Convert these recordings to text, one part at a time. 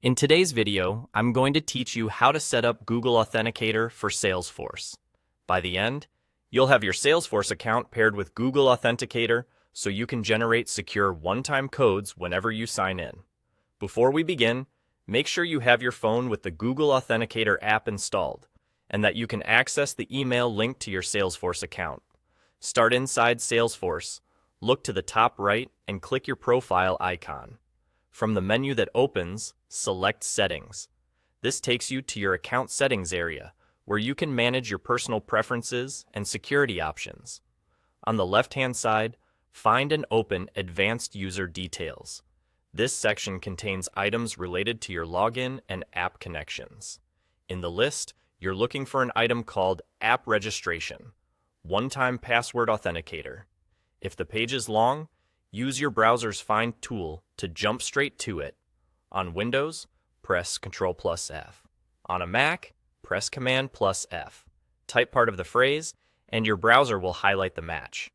In today's video, I'm going to teach you how to set up Google Authenticator for Salesforce. By the end, you'll have your Salesforce account paired with Google Authenticator so you can generate secure one-time codes whenever you sign in. Before we begin, make sure you have your phone with the Google Authenticator app installed and that you can access the email linked to your Salesforce account. Start inside Salesforce, look to the top right and click your profile icon. From the menu that opens, select Settings. This takes you to your account settings area, where you can manage your personal preferences and security options. On the left-hand side, find and open Advanced User Details. This section contains items related to your login and app connections. In the list, you're looking for an item called App Registration, One-Time Password Authenticator. If the page is long, use your browser's Find tool to jump straight to it. On Windows, press Ctrl+F. On a Mac, press Command+F. Type part of the phrase, and your browser will highlight the match.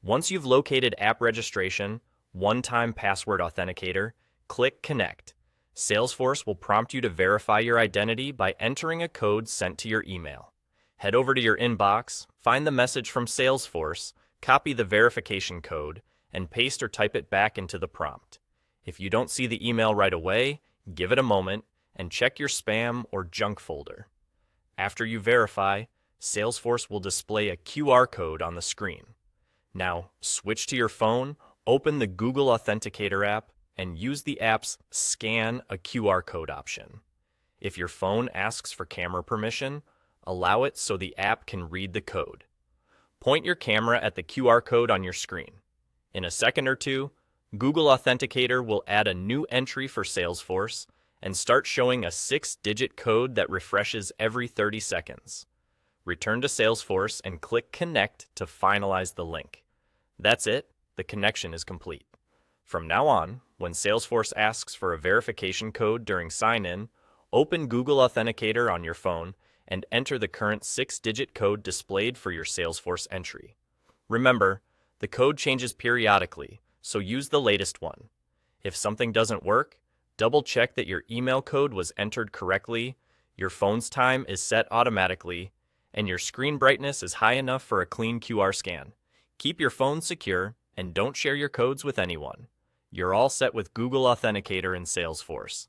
Once you've located App Registration, One-Time Password Authenticator, click Connect. Salesforce will prompt you to verify your identity by entering a code sent to your email. Head over to your inbox, find the message from Salesforce, copy the verification code, and paste or type it back into the prompt. If you don't see the email right away, give it a moment and check your spam or junk folder. After you verify, Salesforce will display a QR code on the screen. Now, switch to your phone, open the Google Authenticator app, and use the app's Scan a QR code option. If your phone asks for camera permission, allow it so the app can read the code. Point your camera at the QR code on your screen. In a second or two, Google Authenticator will add a new entry for Salesforce and start showing a 6-digit code that refreshes every 30 seconds. Return to Salesforce and click Connect to finalize the link. That's it, the connection is complete. From now on, when Salesforce asks for a verification code during sign-in, open Google Authenticator on your phone and enter the current 6-digit code displayed for your Salesforce entry. Remember, the code changes periodically, so use the latest one. If something doesn't work, double-check that your email code was entered correctly, your phone's time is set automatically, and your screen brightness is high enough for a clean QR scan. Keep your phone secure and don't share your codes with anyone. You're all set with Google Authenticator in Salesforce.